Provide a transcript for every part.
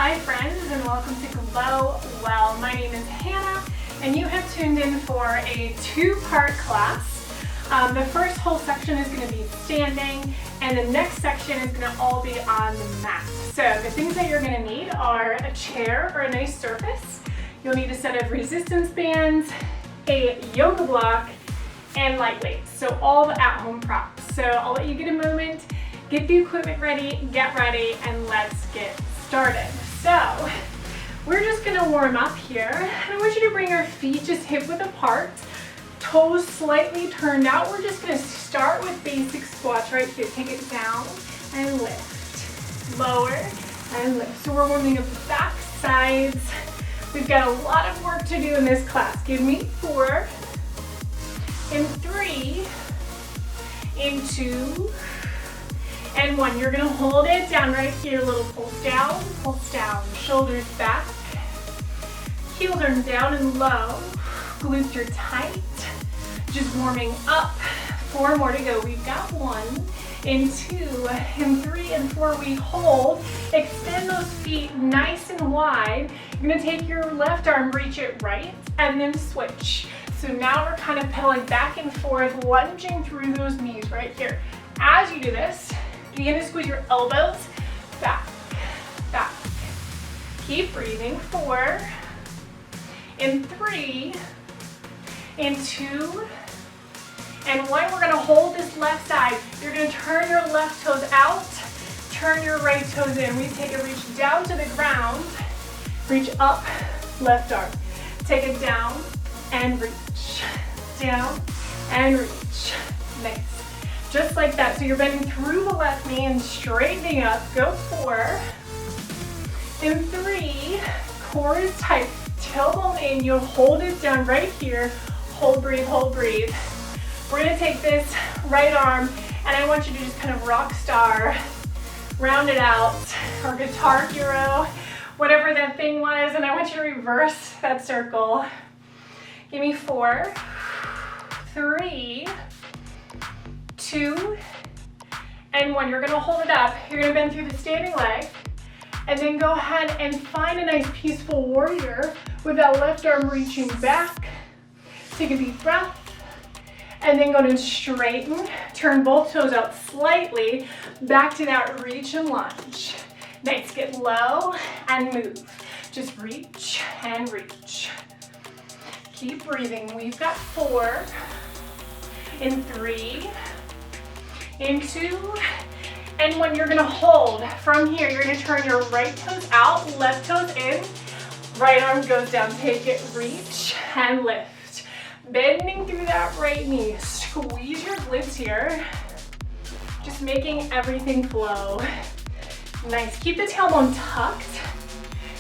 Hi friends, and welcome to Glow Well. My name is Hannah and you have tuned in for a two-part class. The first whole section is going to be standing and the next section is going to all be on the mat. So the things that you're going to need are a chair or a nice surface. You'll need a set of resistance bands, a yoga block, and light weights. So all the at-home props. So I'll let you get a moment, get the equipment ready, get ready, and let's get started. So we're just gonna warm up here. And I want you to bring your feet just hip width apart, toes slightly turned out. We're just gonna start with basic squats right here. Take it down and lift, lower and lift. So we're warming up the back sides. We've got a lot of work to do in this class. Give me 4, in 3, in 2, and 1. You're gonna hold it down right here, little pulse down, shoulders back, heels are down and low, glutes are tight, just warming up. 4 more to go. We've got 1, in 2, in 3, and 4. We hold, extend those feet nice and wide. You're gonna take your left arm, reach it right, and then switch. So now we're kind of pedaling back and forth, lunging through those knees right here. As you do this, begin to squeeze your elbows back, back. Keep breathing. 4, in 3, in 2, and 1. We're gonna hold this left side. You're gonna turn your left toes out, turn your right toes in. We take a reach down to the ground, reach up, left arm. Take it down and reach, down and reach. Nice. Just like that. So you're bending through the left knee and straightening up. Go 4. In 3, core is tight. Tailbone in. You'll hold it down right here. Hold, breathe, hold, breathe. We're gonna take this right arm and I want you to just kind of rock star, round it out, or guitar hero, whatever that thing was, and I want you to reverse that circle. Give me 4, 3, 2, and 1. You're gonna hold it up. You're gonna bend through the standing leg, and then go ahead and find a nice peaceful warrior with that left arm reaching back. Take a deep breath, and then go to straighten. Turn both toes out slightly, back to that reach and lunge. Nice, get low and move. Just reach and reach. Keep breathing. We've got 4, in 3, in 2, and 1. You're gonna hold. From here, you're gonna turn your right toes out, left toes in, right arm goes down. Take it, reach and lift. Bending through that right knee. Squeeze your glutes here. Just making everything flow. Nice. Keep the tailbone tucked.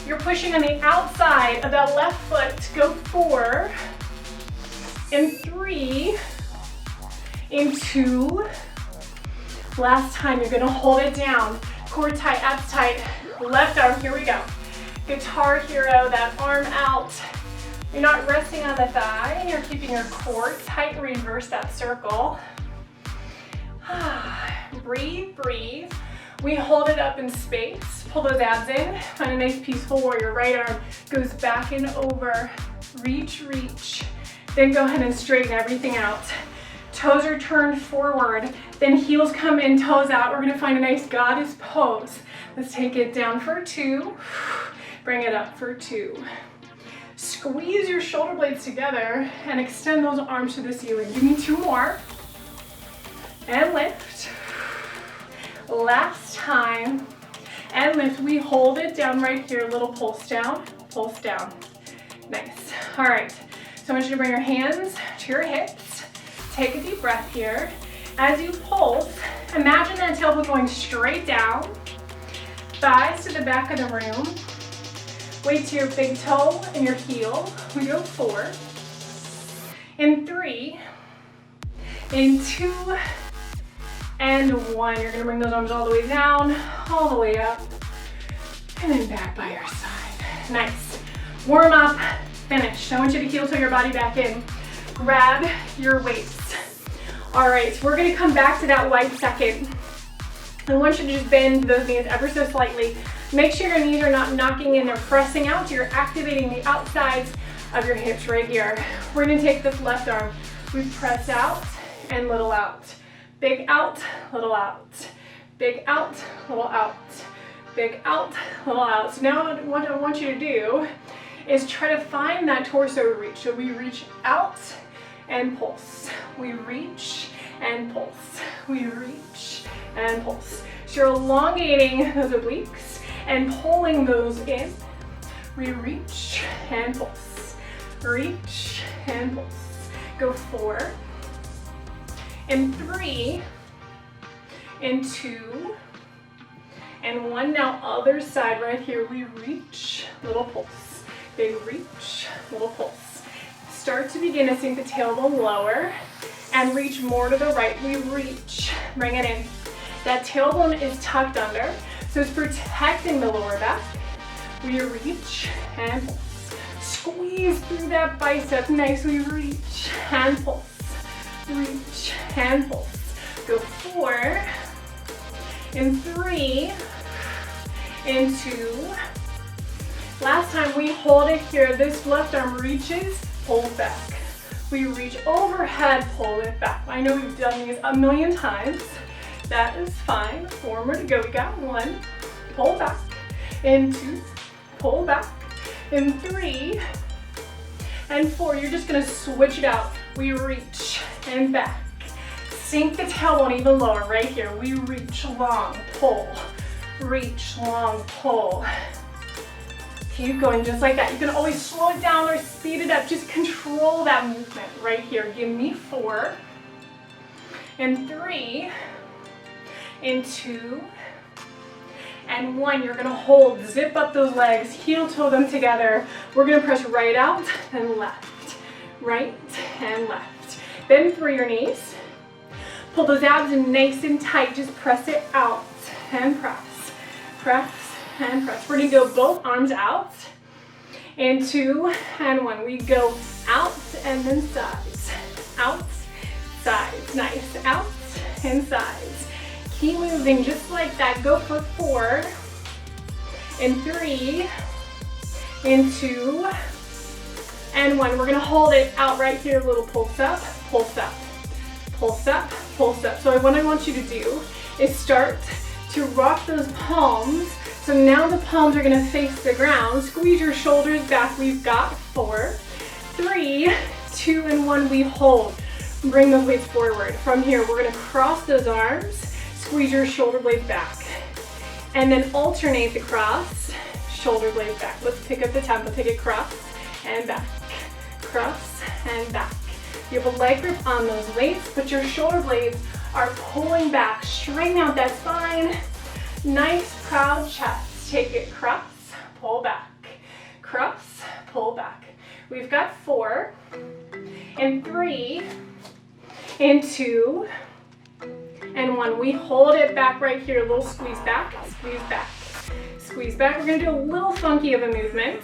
You're pushing on the outside of that left foot. Go 4, in 3, in 2. Last time, you're gonna hold it down. Core tight, abs tight. Left arm, here we go. Guitar hero, that arm out. You're not resting on the thigh. You're keeping your core tight. Reverse that circle. Breathe, breathe. We hold it up in space. Pull those abs in. Find a nice peaceful warrior. Right arm goes back and over. Reach, reach. Then go ahead and straighten everything out. Toes are turned forward. Then heels come in, toes out. We're gonna find a nice goddess pose. Let's take it down for 2. Bring it up for 2. Squeeze your shoulder blades together and extend those arms to the ceiling. Give me 2 more. And lift. Last time. And lift. We hold it down right here. Little pulse down, pulse down. Nice. All right. So I want you to bring your hands to your hips. Take a deep breath here. As you pulse, imagine that tailbone going straight down. Thighs to the back of the room. Weight to your big toe and your heel. We go 4, in 3, in 2, and 1. You're gonna bring those arms all the way down, all the way up, and then back by your side. Nice. Warm up, finish. I want you to heel toe your body back in. Grab your weights. All right, so we're gonna come back to that wide second. I want you to just bend those knees ever so slightly. Make sure your knees are not knocking in or pressing out. You're activating the outsides of your hips right here. We're gonna take this left arm. We press out and little out. Big out, little out. Big out, little out. Big out, little out. So now what I want you to do is try to find that torso reach. So we reach out and pulse. We reach and pulse. We reach and pulse. So you're elongating those obliques and pulling those in. We reach and pulse. Reach and pulse. Go 4 and 3 and 2 and 1. Now other side right here. We reach, little pulse. Big reach, little pulse. Start to begin to sink the tailbone lower and reach more to the right. We reach, bring it in. That tailbone is tucked under, so it's protecting the lower back. We reach and pulse. Squeeze through that bicep. Nicely reach and pulse. Reach and pulse. Go 4 and 3 and 2. Last time we hold it here. This left arm reaches, pull back. We reach overhead, pull it back. I know we've done these a million times. That is fine. 4 more to go. We got 1, pull back, and 2, pull back, and 3, and 4. You're just gonna switch it out. We reach and back. Sink the tailbone even lower right here. We reach, long, pull. Reach, long, pull. Keep going just like that. You can always slow it down or speed it up. Just control that movement right here. Give me 4 and 3 and 2 and 1. You're gonna hold, zip up those legs, heel toe them together. We're gonna press right out and left, right and left. Bend through your knees. Pull those abs in nice and tight. Just press it out and press, press and press. We're gonna go both arms out and 2 and 1. We go out and then sides, out, sides. Nice, out and sides. Keep moving just like that. Go for 4 and 3 and 2 and 1. We're gonna hold it out right here. A little pulse up, pulse up, pulse up, pulse up. So what I want you to do is start to rock those palms. So now the palms are gonna face the ground. Squeeze your shoulders back. We've got 4, 3, 2, and 1. We hold. Bring those weights forward. From here, we're gonna cross those arms. Squeeze your shoulder blades back. And then alternate the cross, shoulder blades back. Let's pick up the tempo. Take it cross and back. Cross and back. You have a leg grip on those weights, but your shoulder blades are pulling back. Straighten out that spine. Nice, proud chest. Take it cross, pull back. Cross, pull back. We've got 4 and 3 and 2 and 1. We hold it back right here. A little squeeze back, squeeze back, squeeze back. We're gonna do a little funky of a movement,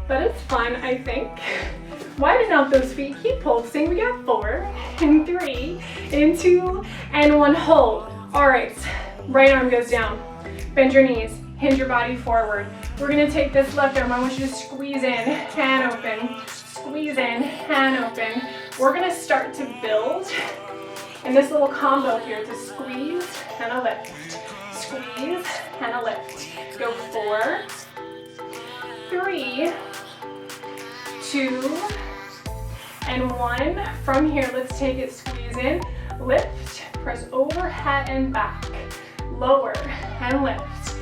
but it's fun, I think. Widen out those feet, keep pulsing. We got 4 and 3 and 2 and 1. Hold. All right, right arm goes down. Bend your knees, hinge your body forward. We're gonna take this left arm. I want you to squeeze in, hand open, squeeze in, hand open. We're gonna start to build in this little combo here to squeeze and a lift, squeeze and a lift. Go 4, 3, 2, and 1. From here, let's take it, squeeze in, lift, press overhead and back, lower and lift,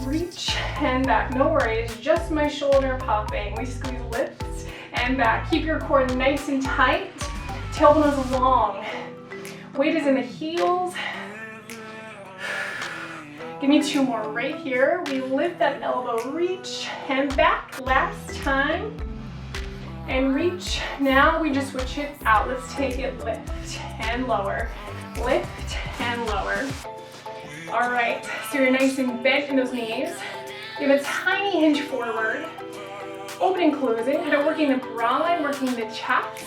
reach and back. No worries, just my shoulder popping. We squeeze, lift and back. Keep your core nice and tight, tailbone is long. Weight is in the heels. Give me 2 more right here. We lift that elbow, reach and back. Last time. And reach. Now we just switch it out. Let's take it, lift and lower. Lift and lower. All right, so you're nice and bent in those knees. You have a tiny hinge forward. Open and close it. Kind of working the bra line, working the chest.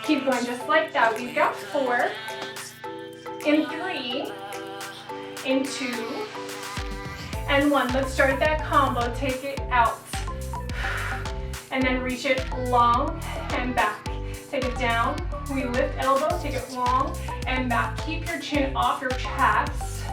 Keep going just like that. We've got 4 and 3 and 2 and 1. Let's start that combo. Take it out. And then reach it long and back. Take it down. We lift elbow, take it long and back. Keep your chin off your chest.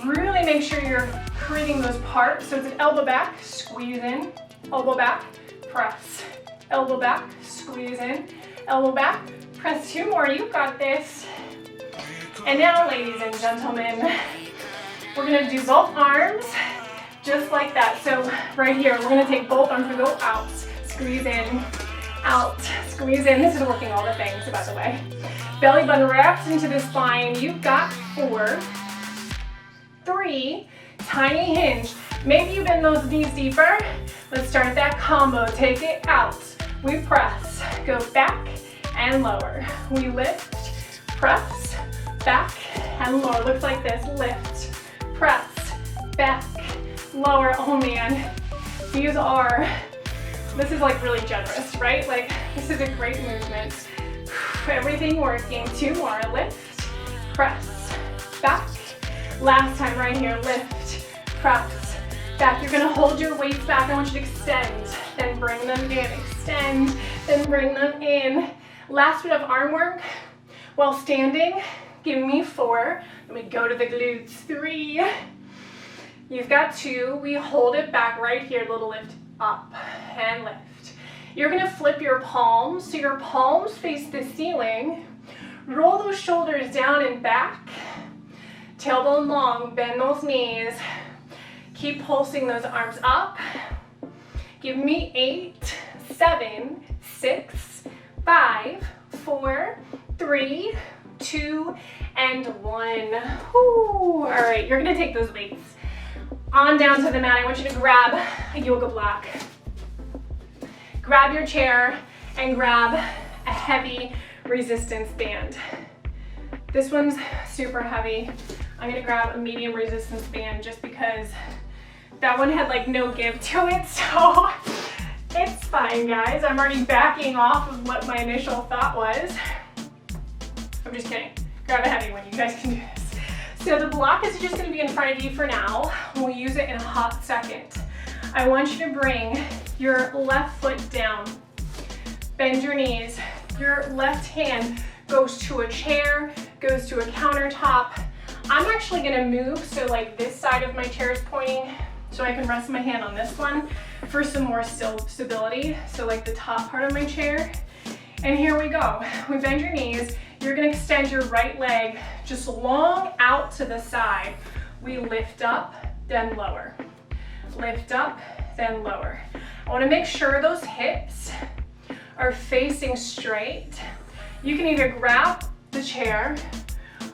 Really make sure you're creating those parts. So it's an elbow back, squeeze in, elbow back, press. Elbow back, squeeze in, elbow back, press. 2 more, you've got this. And now, ladies and gentlemen, we're gonna do both arms just like that. So right here, we're gonna take both arms and go out, squeeze in, out, squeeze in. This is working all the things, by the way. Belly button wraps into the spine. You've got 4, 3, tiny hinge. Maybe you bend those knees deeper. Let's start that combo. Take it out. We press, go back and lower. We lift, press, back and lower. Looks like this. Lift, press, back, lower. Oh man, this is like really generous, right? Like this is a great movement. Everything working. 2 more. Lift, press, back. Last time right here. Lift, press, back. You're gonna hold your weights back. I want you to extend, then bring them in. Extend, then bring them in. Last bit of arm work while standing. Give me 4. Let me go to the glutes. 3. You've got 2. We hold it back right here. Little lift up and lift. You're gonna flip your palms so your palms face the ceiling. Roll those shoulders down and back. Tailbone long, bend those knees. Keep pulsing those arms up. Give me 8, 7, 6, 5, 4, 3, 2, and 1. Woo. All right, you're gonna take those weights on down to the mat. I want you to grab a yoga block. Grab your chair and grab a heavy resistance band. This one's super heavy. I'm gonna grab a medium resistance band just because that one had like no give to it, so it's fine, guys. I'm already backing off of what my initial thought was. I'm just kidding. Grab a heavy one, you guys can do this. So the block is just gonna be in front of you for now. We'll use it in a hot second. I want you to bring your left foot down. Bend your knees. Your left hand goes to a chair, goes to a countertop. I'm actually gonna move so like this side of my chair is pointing so I can rest my hand on this one for some more stability. So like the top part of my chair. And here we go. We bend your knees. You're gonna extend your right leg just long out to the side. We lift up, then lower. Lift up, then lower. I wanna make sure those hips are facing straight. You can either grab the chair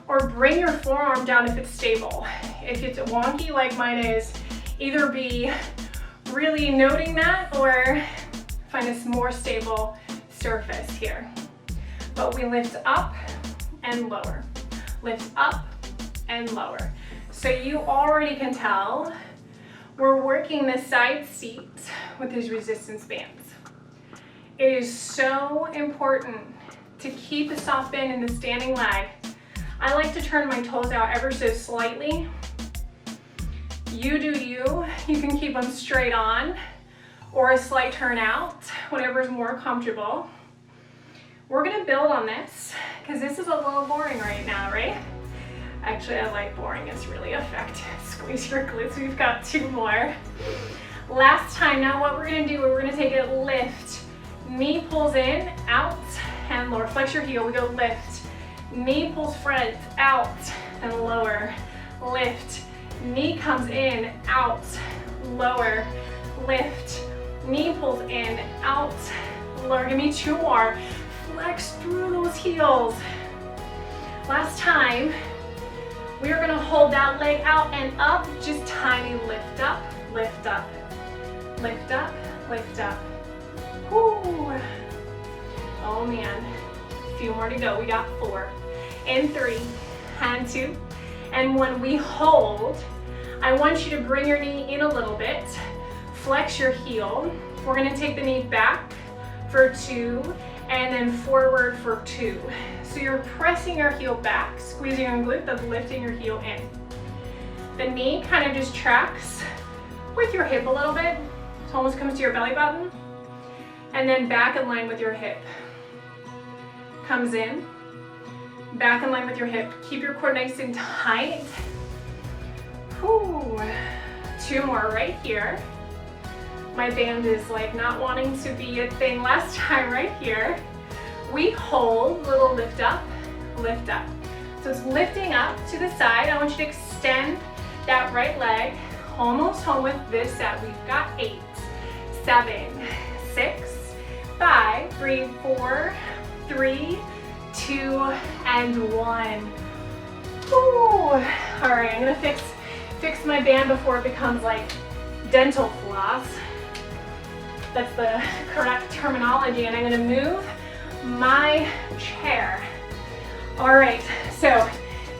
or bring your forearm down if it's stable. If it's wonky like mine is, either be really noting that or find a more stable surface here. But we lift up and lower. Lift up and lower. So you already can tell we're working the side seats with these resistance bands. It is so important to keep a soft bend in the standing leg. I like to turn my toes out ever so slightly. You do you. You can keep them straight on or a slight turn out, whatever is more comfortable. We're gonna build on this because this is a little boring right now, right? Actually, I like boring, it's really effective. Squeeze your glutes, we've got 2 more. Last time, now what we're gonna do, we're gonna take a lift. Knee pulls in, out, and lower. Flex your heel, we go lift. Knee pulls front, out, and lower. Lift. Knee comes in, out, lower. Lift. Knee pulls in, out, lower. Give me 2 more. Flex through those heels. Last time, we are gonna hold that leg out and up, just tiny lift up, lift up, lift up, lift up. Whoo. Oh man, a few more to go. We got 4 and 3 and 2 and 1. We hold. I want you to bring your knee in a little bit, flex your heel. We're gonna take the knee back for 2 and then forward for 2. So you're pressing your heel back, squeezing your glute, but lifting your heel in. The knee kind of just tracks with your hip a little bit. It almost comes to your belly button. And then back in line with your hip. Comes in, back in line with your hip. Keep your core nice and tight. Whew. 2 more right here. My band is like not wanting to be a thing last time right here. We hold, little lift up, lift up. So it's lifting up to the side. I want you to extend that right leg. Almost home with this set. We've got 8, 7, 6, 5, breathe, 4, 3, 2, and 1. Ooh. All right, I'm gonna fix my band before it becomes like dental floss. That's the correct terminology, and I'm gonna move my chair. All right, so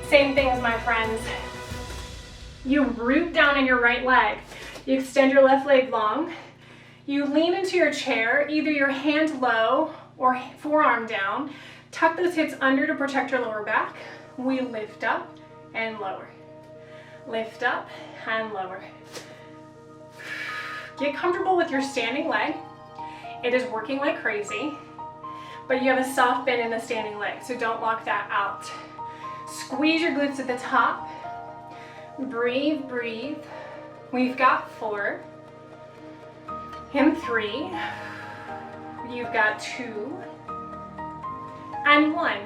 same thing as my friends. You root down in your right leg. You extend your left leg long. You lean into your chair, either your hand low or forearm down. Tuck those hips under to protect your lower back. We lift up and lower. Lift up and lower. Get comfortable with your standing leg. It is working like crazy, but you have a soft bend in the standing leg, so don't lock that out. Squeeze your glutes at the top. Breathe, breathe. We've got 4 and 3. You've got 2 and 1.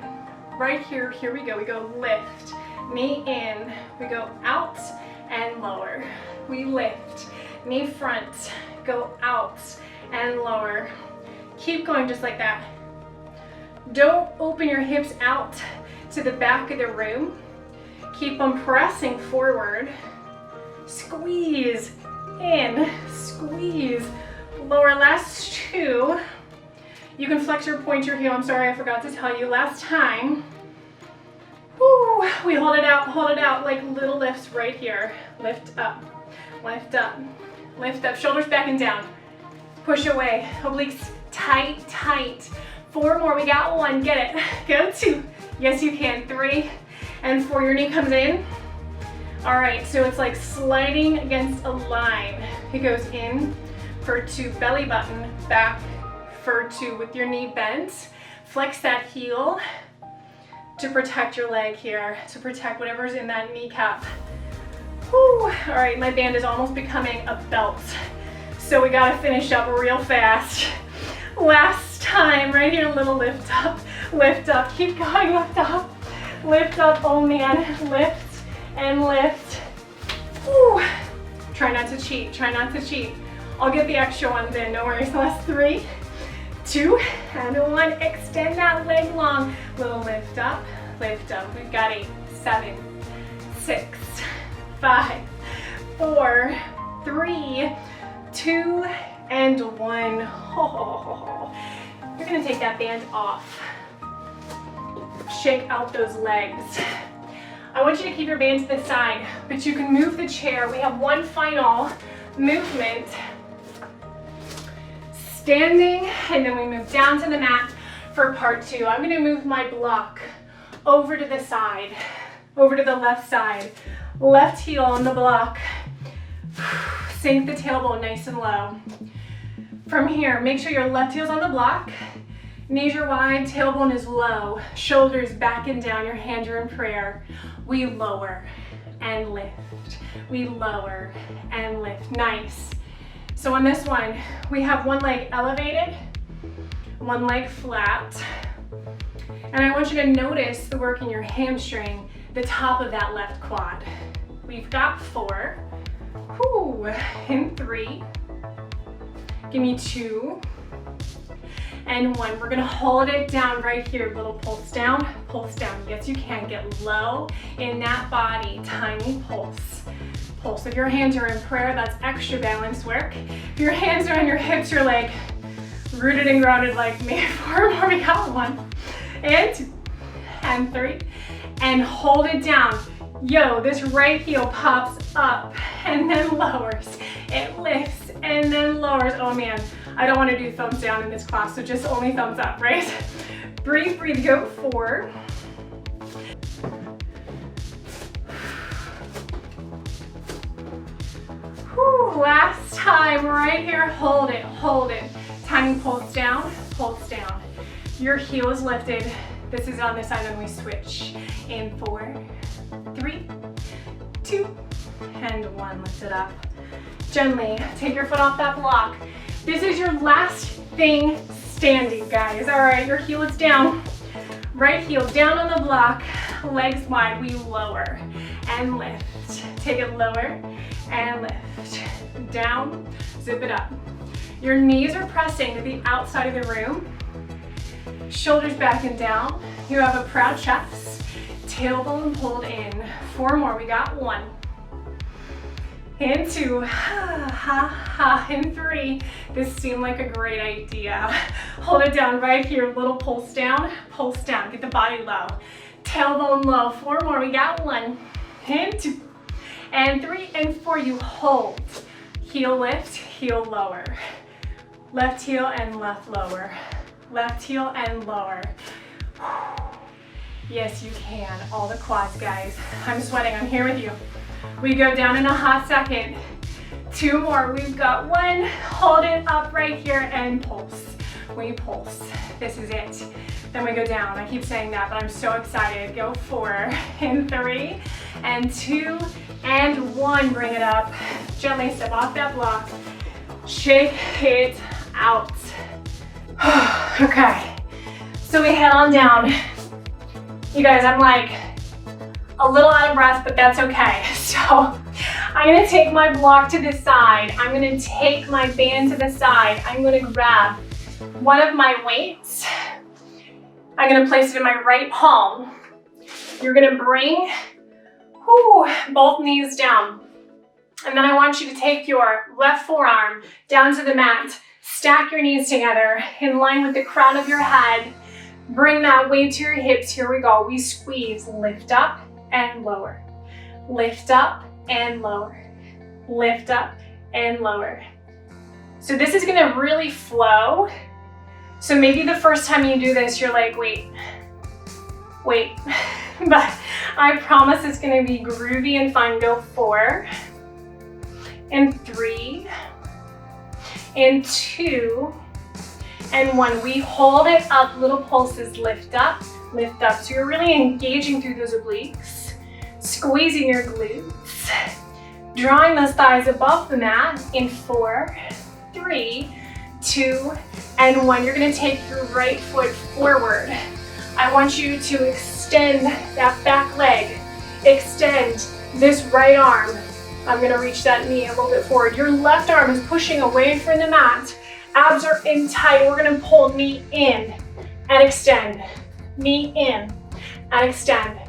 Right here, here we go. We go lift, knee in. We go out and lower. We lift, knee front, go out and lower. Keep going just like that. Don't open your hips out to the back of the room. Keep them pressing forward. Squeeze in, squeeze. Lower, last 2. You can flex or point your heel. I'm sorry, I forgot to tell you last time. Woo, we hold it out like little lifts right here. Lift up, lift up, lift up. Shoulders back and down. Push away, obliques tight, tight. 4 more, we got 1, get it. Go 2, yes you can, 3 and 4, your knee comes in. All right, so it's like sliding against a line. It goes in for 2, belly button, back for 2 with your knee bent. Flex that heel to protect your leg here, to protect whatever's in that kneecap. Whew. All right, my band is almost becoming a belt. So we gotta finish up real fast. Last time, right here, little lift up, keep going, lift up, oh man, lift and lift. Whew. Try not to cheat, try not to cheat. I'll get the extra ones in, no worries. Last 3, 2, and 1. Extend that leg long. Little lift up, lift up. We've got 8, 7, 6, 5, 4, 3, 2, and 1. Oh. You're gonna take that band off. Shake out those legs. I want you to keep your band to the side, but you can move the chair. We have one final movement. Standing, and then we move down to the mat for part 2. I'm gonna move my block over to the side, over to the left side. Left heel on the block. Sink the tailbone nice and low. From here, make sure your left heel's on the block. Knees are wide, tailbone is low. Shoulders back and down, your hands are in prayer. We lower and lift. We lower and lift. Nice. So on this one, we have one leg elevated, one leg flat. And I want you to notice the work in your hamstring, the top of that left quad. We've got 4, whew, and 3. Give me 2, and 1. We're gonna hold it down right here. Little pulse down, pulse down. Yes, you can. Get low in that body, tiny pulse. Pulse. If your hands are in prayer, that's extra balance work. If your hands are on your hips, you're like rooted and grounded like me. 4 more, we got 1, and 2, and 3, and hold it down. Yo, this right heel pops up and then lowers. It lifts and then lowers. Oh man, I don't want to do thumbs down in this class, so just only thumbs up, right? Breathe, breathe, go 4. Last time, right here, hold it, hold it. Tiny pulse down, pulse down. Your heel is lifted. This is on this side when we switch. In 4, 3, 2, and 1. Lift it up. Gently, take your foot off that block. This is your last thing standing, guys. All right, your heel is down. Right heel down on the block, legs wide, we lower and lift. Take it lower and lift. Down, zip it up. Your knees are pressing to the outside of the room. Shoulders back and down. You have a proud chest. Tailbone pulled in. 4 more, we got 1. And 2, and 3. This seemed like a great idea. Hold it down right here, little pulse down, get the body low. Tailbone low, 4 more, we got 1, and 2, and 3, and 4, you hold. Heel lift, heel lower. Left heel and left lower. Left heel and lower. Yes, you can, all the quads, guys. I'm sweating, I'm here with you. We go down in a hot second. 2 more, we've got 1. Hold it up right here and pulse. We pulse, this is it. Then we go down, I keep saying that, but I'm so excited. Go 4, and 3, and 2, and 1. Bring it up. Gently step off that block. Shake it out. Okay, so we head on down. You guys, I'm like a little out of breath, but that's okay. So I'm gonna take my block to the side. I'm gonna take my band to the side. I'm gonna grab one of my weights. I'm gonna place it in my right palm. You're gonna bring both knees down. And then I want you to take your left forearm down to the mat. Stack your knees together in line with the crown of your head. Bring that weight to your hips. Here we go. We squeeze, lift up and lower. Lift up and lower. Lift up and lower. So this is gonna really flow. So maybe the first time you do this, you're like, wait. But I promise it's gonna be groovy and fun. Go 4, and 3, and 2, and 1. We hold it up, little pulses, lift up, lift up. So you're really engaging through those obliques, squeezing your glutes, drawing those thighs above the mat in 4, 3, 2, and 1. You're gonna take your right foot forward. I want you to extend that back leg, extend this right arm. I'm gonna reach that knee a little bit forward. Your left arm is pushing away from the mat. Abs are in tight. We're gonna pull knee in and extend. Knee in and extend.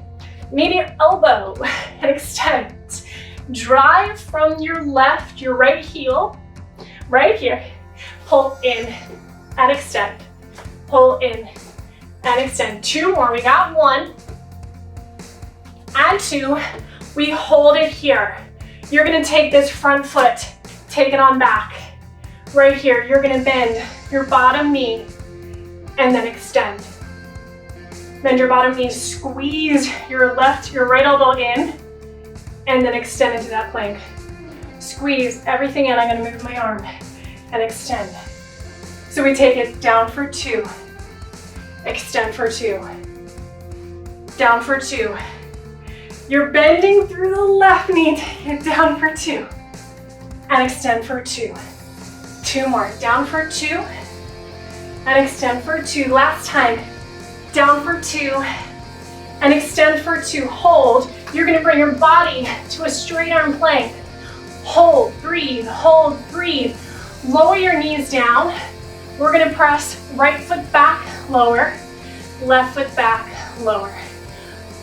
Knee to your elbow and extend. Drive from your left, your right heel, right here. Pull in and extend. Pull in and extend. 2 more, we got 1 and 2. We hold it here. You're gonna take this front foot, take it on back. Right here, you're gonna bend your bottom knee and then extend. Bend your bottom knee, squeeze your right elbow in, and then extend into that plank. Squeeze everything in. I'm gonna move my arm and extend. So we take it down for 2, extend for 2, down for 2. You're bending through the left knee, take it down for 2, and extend for 2. 2 more, down for 2, and extend for 2. Last time, down for 2, and extend for 2. Hold. You're gonna bring your body to a straight arm plank. Hold, breathe, Lower your knees down. We're gonna press right foot back, lower, left foot back, lower.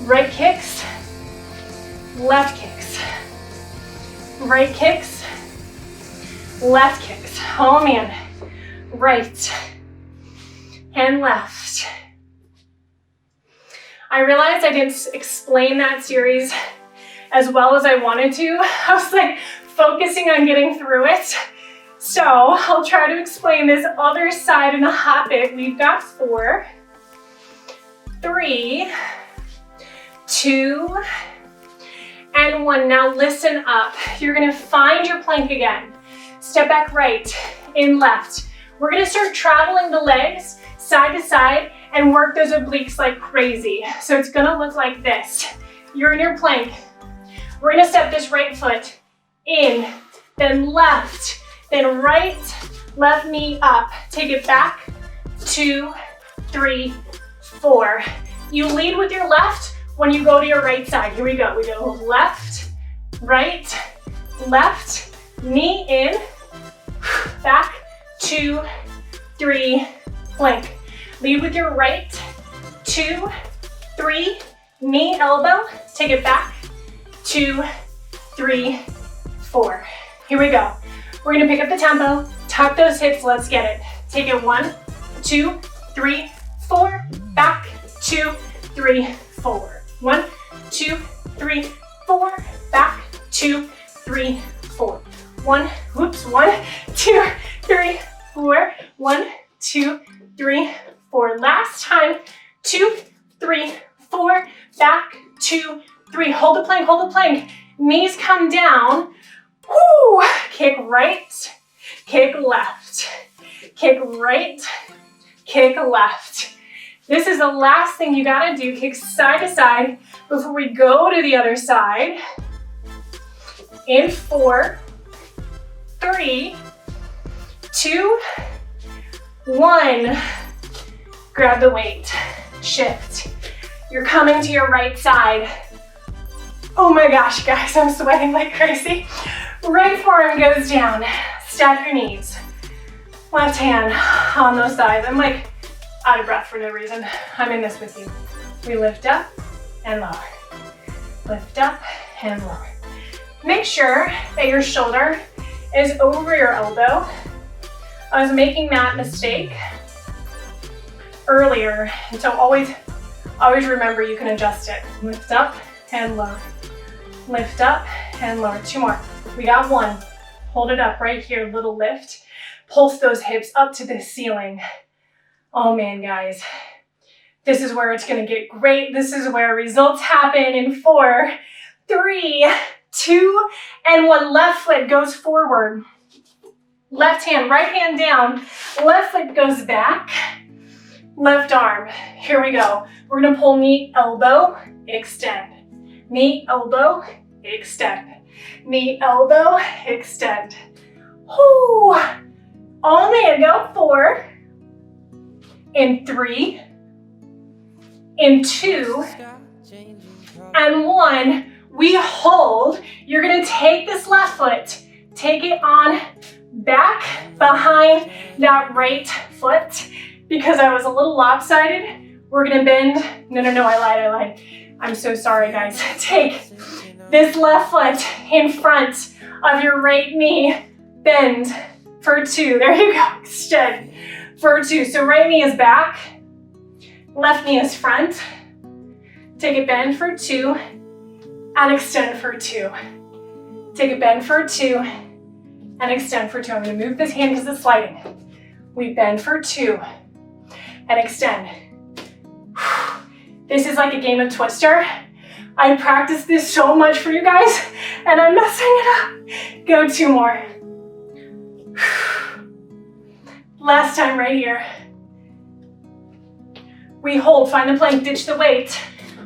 Right kicks, left kicks, right kicks, left kicks. Oh man, right and left. I realized I didn't explain that series as well as I wanted to. I was like focusing on getting through it. So I'll try to explain this other side in a hot bit. We've got 4, 3, 2, and 1. Now listen up. You're gonna find your plank again. step back right, in left. We're gonna start traveling the legs side to side and work those obliques like crazy. So it's gonna look like this. You're in your plank. We're gonna step this right foot in, then left, then right, left knee up. Take it back, 2, 3, 4. You lead with your left when you go to your right side. Here we go. We go left, right, left, knee in, back, 2, 3, plank. Lead with your right, 2, 3, knee, elbow, take it back, 2, 3, 4. Here we go. We're gonna pick up the tempo, tuck those hips, let's get it. Take it 1, 2, 3, 4, back, 2, 3, 4. 1, 2, 3, 4, back, 2, 3, 4. 1, 2, 3, 4. 1, 2, 3, 4. Last time, 2, 3, 4, back, 2, 3. Hold the plank, hold the plank. Knees come down. Woo! Kick right, kick left. Kick right, kick left. This is the last thing you gotta do. Kick side to side before we go to the other side. In 4, 3, 2, 1. Grab the weight, shift. You're coming to your right side. Oh my gosh, guys, I'm sweating like crazy. Right forearm goes down. Stack your knees. Left hand on those thighs. I'm like out of breath for no reason. I'm in this with you. We lift up and lower. Lift up and lower. Make sure that your shoulder is over your elbow. I was making that mistake earlier, and so always remember you can adjust it. Lift up and lower. Lift up and lower. 2 more. We got 1. Hold it up right here, little lift. Pulse those hips up to the ceiling. Oh man, guys. This is where it's gonna get great. This is where results happen in 4, 3, 2, and 1. Left foot goes forward. Left hand, right hand down. Left foot goes back. Left arm. Here we go. We're gonna pull knee, elbow, extend. Knee, elbow, extend. Knee, elbow, extend. Whoo! All man, go. 4, in 3, in 2, and 1. We hold. You're gonna take this left foot, take it on back behind that right foot. Because I was a little lopsided, we're gonna bend. No, I lied. I'm so sorry, guys. Take this left foot in front of your right knee. Bend for 2. There you go. Extend for 2. So right knee is back. Left knee is front. Take a bend for 2 and extend for 2. Take a bend for 2 and extend for 2. I'm gonna move this hand because it's sliding. We bend for 2 and extend. This is like a game of Twister. I practiced this so much for you guys and I'm messing it up. Go 2 more. Last time right here. We hold, find the plank, ditch the weight.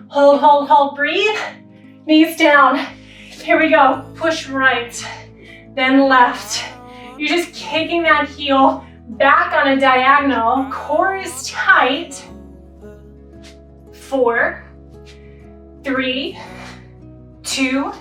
Hold, breathe. Knees down. Here we go. Push right, then left. You're just kicking that heel back on a diagonal. Core is tight. 4, 3, 2,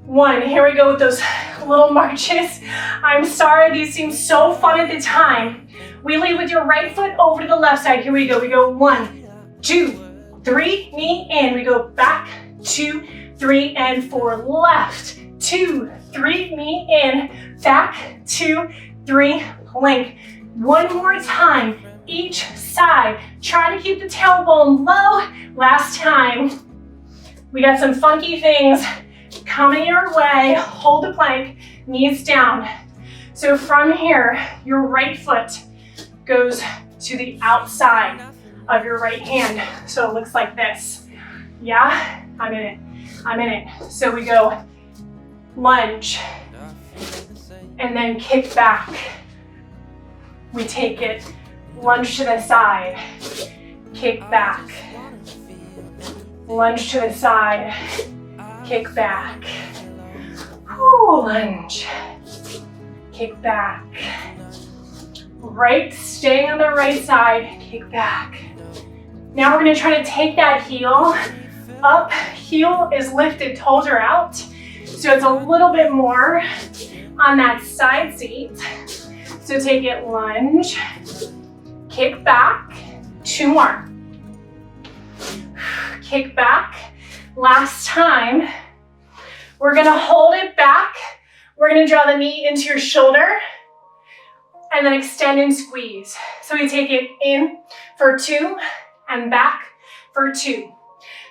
1. Here we go with those little marches. I'm sorry, these seem so fun at the time. We lead with your right foot over to the left side. Here we go. We go 1, 2, 3, knee in. We go back, 2, 3, and 4. Left, 2, 3, knee in. Back, 2, 3, plank. 1 more time, each side. Try to keep the tailbone low. Last time. We got some funky things coming your way. Hold the plank, knees down. So from here, your right foot goes to the outside of your right hand. So it looks like this. Yeah, I'm in it. So we go lunge and then kick back. We take it, lunge to the side, kick back, lunge to the side, kick back, whoo, lunge, kick back, right, staying on the right side, kick back. Now we're gonna try to take that heel up, heel is lifted, toes are out, so it's a little bit more on that side seat. So take it, lunge, kick back, 2 more. Kick back, last time. We're gonna hold it back. We're gonna draw the knee into your shoulder and then extend and squeeze. So we take it in for 2 and back for 2.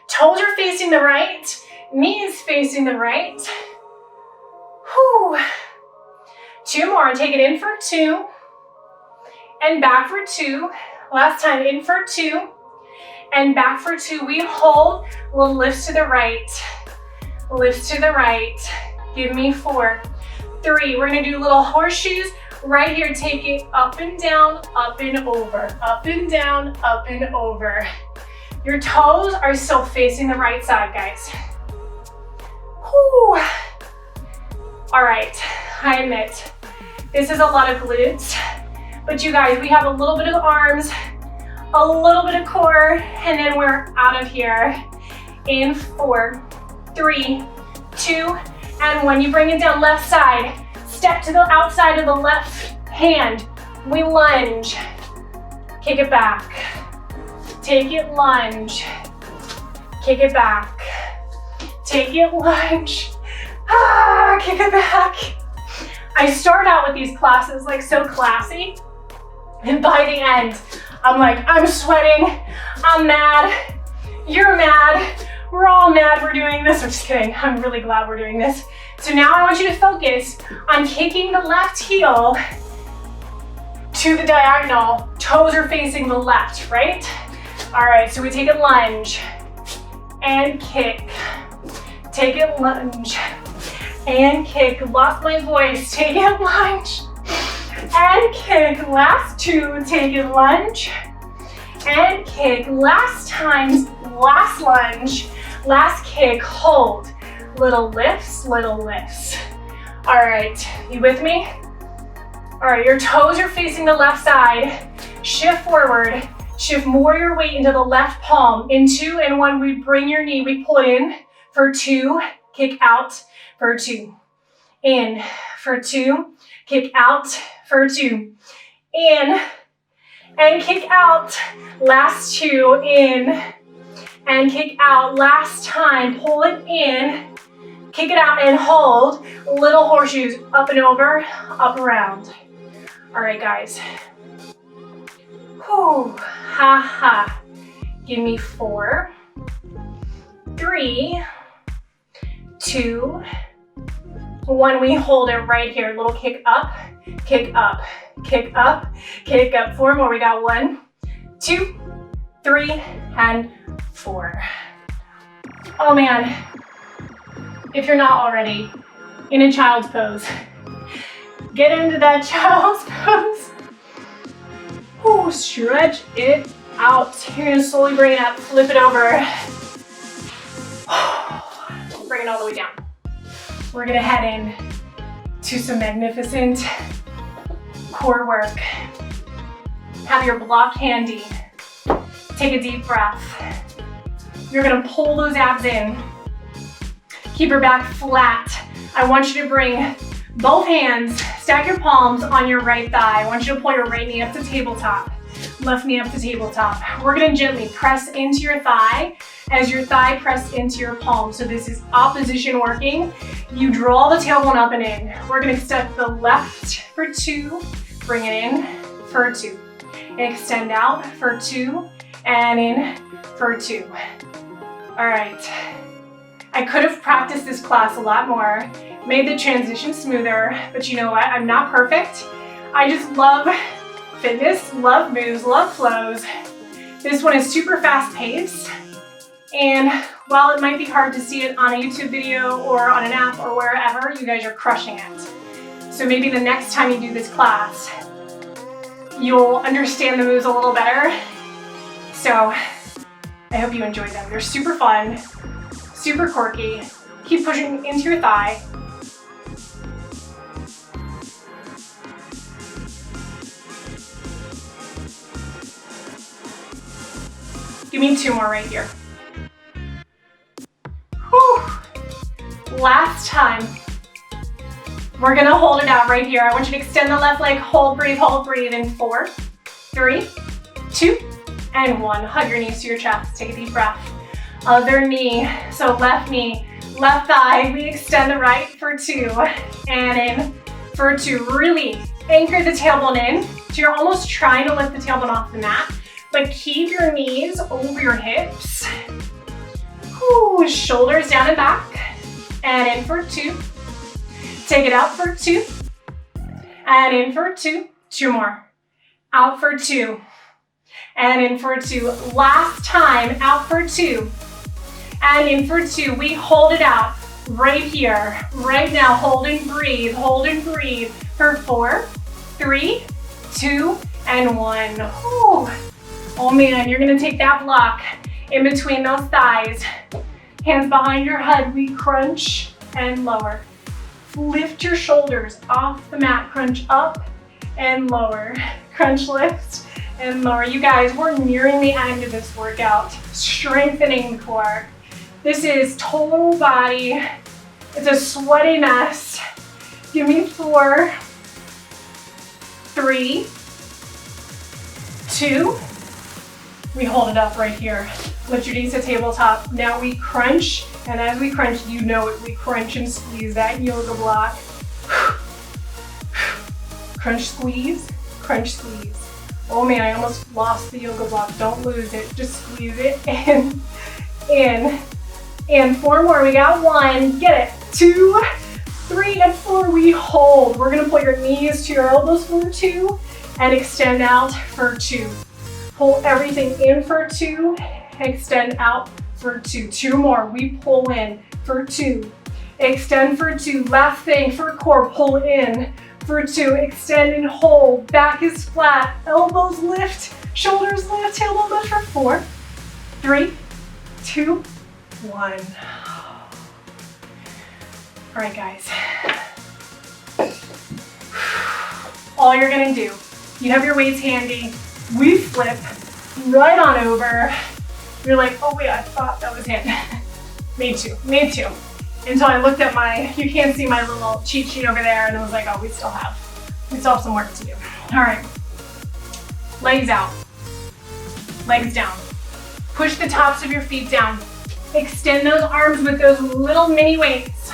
Toes are facing the right, knees facing the right. Whew. 2 more, take it in for 2 and back for 2. Last time, in for 2 and back for 2. We hold, we'll lift to the right, lift to the right. Give me 4, 3. We're gonna do little horseshoes right here. Take it up and down, up and over, up and down, up and over. Your toes are still facing the right side, guys. Whew. All right, I admit, this is a lot of glutes, but you guys, we have a little bit of arms, a little bit of core, and then we're out of here. In 4, 3, 2, and 1. You bring it down left side, step to the outside of the left hand. We lunge, kick it back, take it, lunge, kick it back, take it, lunge, kick it back. I start out with these classes like so classy, and by the end, I'm like, I'm sweating, I'm mad, you're mad, we're all mad we're doing this. I'm just kidding, I'm really glad we're doing this. So now I want you to focus on kicking the left heel to the diagonal. Toes are facing the left, right? All right, so we take a lunge and kick, take it, lunge, and kick. Lost my voice. Take it, lunge, and kick. Last 2, take it, lunge, and kick. Last times, last lunge, last kick, hold. Little lifts, little lifts. All right, you with me? All right, your toes are facing the left side. Shift forward, shift more your weight into the left palm. In 2 and 1, we bring your knee, we pull it in for 2, kick out for 2. In for 2, kick out for 2. In and kick out. Last 2, in and kick out. Last time, pull it in, kick it out and hold. Little horseshoes, up and over, up around. All right, guys. Whew, ha ha. Give me 4, 3, 2, 1. We hold it right here. Little kick up, kick up, kick up, kick up. 4 more. We got 1, 2, 3, and 4. Oh man, if you're not already in a child's pose, get into that child's pose. Ooh, stretch it out. You're gonna slowly bring it up, flip it over. Bring it all the way down. We're gonna head in to some magnificent core work. Have your block handy. Take a deep breath. You're gonna pull those abs in. Keep your back flat. I want you to bring both hands, stack your palms on your right thigh. I want you to pull your right knee up to tabletop, left knee up to tabletop. We're gonna gently press into your thigh as your thigh press into your palm. So this is opposition working. You draw the tailbone up and in. We're gonna step the left for 2, bring it in for 2. Extend out for 2 and in for 2. All right. I could have practiced this class a lot more, made the transition smoother, but you know what? I'm not perfect. I just love fitness, love moves, love flows. This one is super fast paced. And while it might be hard to see it on a YouTube video or on an app or wherever, you guys are crushing it. So maybe the next time you do this class, you'll understand the moves a little better. So I hope you enjoyed them. They're super fun, super quirky. Keep pushing into your thigh. Give me 2 more right here. Whew. Last time. We're gonna hold it out right here. I want you to extend the left leg, hold, breathe in 4, 3, 2, and 1. Hug your knees to your chest, take a deep breath. Other knee, so left knee, left thigh, we extend the right for 2, and in for 2. Really anchor the tailbone in, so you're almost trying to lift the tailbone off the mat, but keep your knees over your hips. Ooh, shoulders down and back, and in for 2. Take it out for 2, and in for 2, 2 more. Out for 2, and in for 2. Last time, out for 2, and in for 2. We hold it out right here, right now. Hold and breathe for 4, 3, 2, and 1. Ooh. Oh man, you're gonna take that block in between those thighs. Hands behind your head, we crunch and lower. Lift your shoulders off the mat, crunch up and lower. Crunch, lift, and lower. You guys, we're nearing the end of this workout, strengthening the core. This is total body. It's a sweaty mess. Give me 4, 3, 2. We hold it up right here. Lift your knees to tabletop. Now we crunch, and as we crunch, you know it, we crunch and squeeze that yoga block. Crunch, squeeze, crunch, squeeze. Oh man, I almost lost the yoga block. Don't lose it, just squeeze it in, and 4 more. We got 1, get it, 2, 3, and 4. We hold. We're gonna put your knees to your elbows for 2, and extend out for 2. Pull everything in for 2, extend out for 2. 2 more, we pull in for 2, extend for 2. Last thing for core, pull in for 2, extend and hold. Back is flat, elbows lift, shoulders lift, tailbone lift for 4, 3, 2, 1. All right, guys. All you're gonna do, you have your weights handy, we flip right on over. You're like, oh wait, I thought that was it. Me too. Until I looked at my, you can't see my little cheat sheet over there, and I was like, oh, we still have some work to do. All right, legs out, legs down. Push the tops of your feet down. Extend those arms with those little mini weights.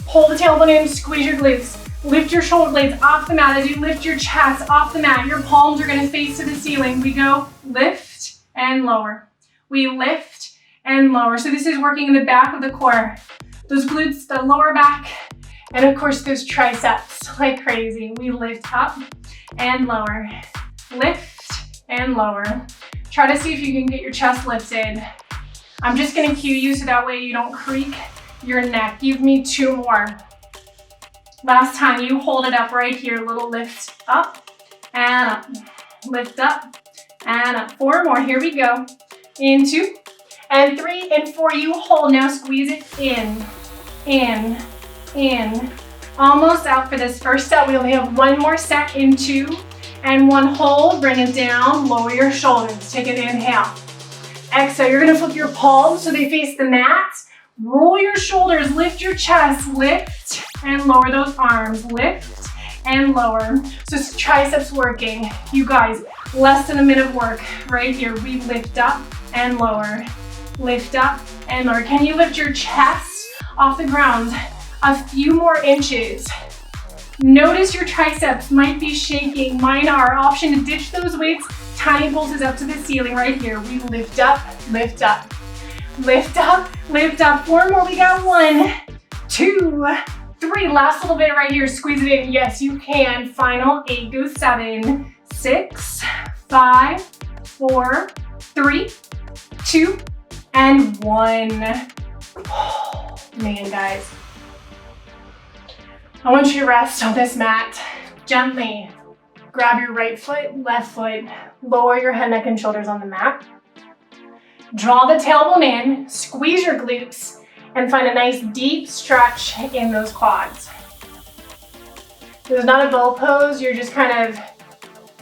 Pull the tailbone in, squeeze your glutes. Lift your shoulder blades off the mat. As you lift your chest off the mat, your palms are gonna face to the ceiling. We go lift and lower. We lift and lower. So this is working in the back of the core. Those glutes, the lower back, and of course those triceps like crazy. We lift up and lower. Lift and lower. Try to see if you can get your chest lifted. I'm just gonna cue you so that way you don't creak your neck. Give me 2 more. Last time, you hold it up right here. Little lift up and up. Lift up and up. 4 more. Here we go. In 2 and 3 and 4. You hold. Now squeeze it in, in. Almost out for this first set. We only have 1 more set in 2 and 1. Hold. Bring it down. Lower your shoulders. Take an inhale. Exhale. You're going to flip your palms so they face the mat. Roll your shoulders, lift your chest, lift and lower those arms, lift and lower. So triceps working. You guys, less than a minute of work right here. We lift up and lower, lift up and lower. Can you lift your chest off the ground a few more inches? Notice your triceps might be shaking. Mine are. Option to ditch those weights, tiny pulses up to the ceiling right here. We lift up, lift up. Lift up, lift up. 4 more, we got 1, 2, 3. Last little bit right here, squeeze it in. Yes, you can. Final 8, go 7, 6, 5, 4, 3, 2, and 1. Oh, man, guys. I want you to rest on this mat. Gently grab your right foot, left foot, lower your head, neck, and shoulders on the mat. Draw the tailbone in, squeeze your glutes, and find a nice deep stretch in those quads. This is not a bow pose, you're just kind of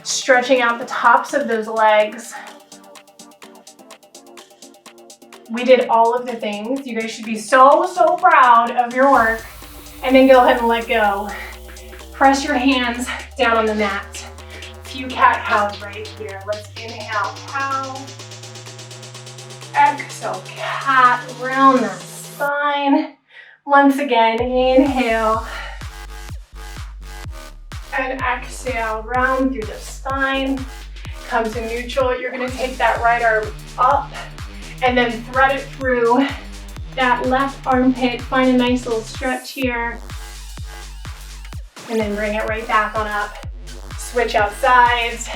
stretching out the tops of those legs. We did all of the things. You guys should be so, so proud of your work. And then go ahead and let go. Press your hands down on the mat. A few cat-cows right here. Let's inhale, cow. Exhale, cat, round that spine. Once again, inhale. And exhale, round through the spine. Come to neutral. You're gonna take that right arm up and then thread it through that left armpit. Find a nice little stretch here. And then bring it right back on up. Switch out sides.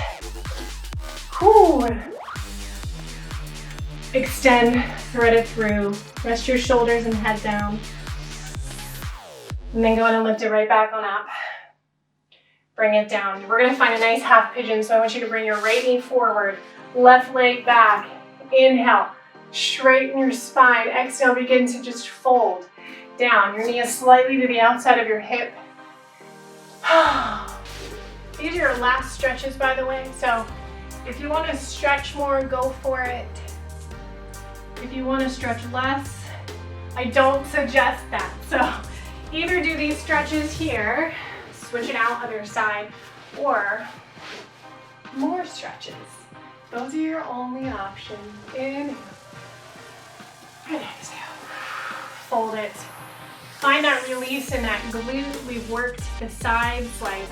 Whew. Extend, thread it through. Rest your shoulders and head down. And then go ahead and lift it right back on up. Bring it down. We're gonna find a nice half pigeon, so I want you to bring your right knee forward, left leg back. Inhale, straighten your spine. Exhale, begin to just fold down. Your knee is slightly to the outside of your hip. These are your last stretches, by the way, so if you want to stretch more, go for it. If you want to stretch less, I don't suggest that. So either do these stretches here, switch it out other side, or more stretches. Those are your only options. Inhale and exhale. Fold it. Find that release in that glute. We've worked the sides like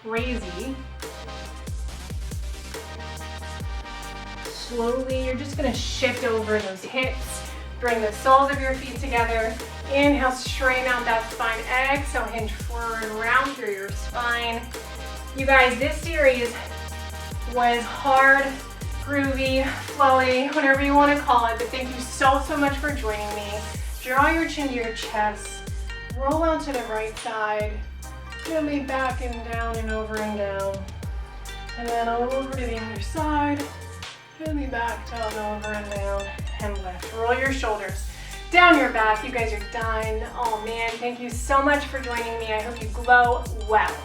crazy. Slowly, you're just gonna shift over those hips. Bring the soles of your feet together. Inhale, straighten out that spine. Exhale, hinge forward, round through your spine. You guys, this series was hard, groovy, flowy, whatever you want to call it, but thank you so, so much for joining me. Draw your chin to your chest. Roll out to the right side. Gently back and down and over and down. And then over to the other side. Gently back, down, over and down, and lift. Roll your shoulders down your back. You guys are done. Oh man, thank you so much for joining me. I hope you glow well.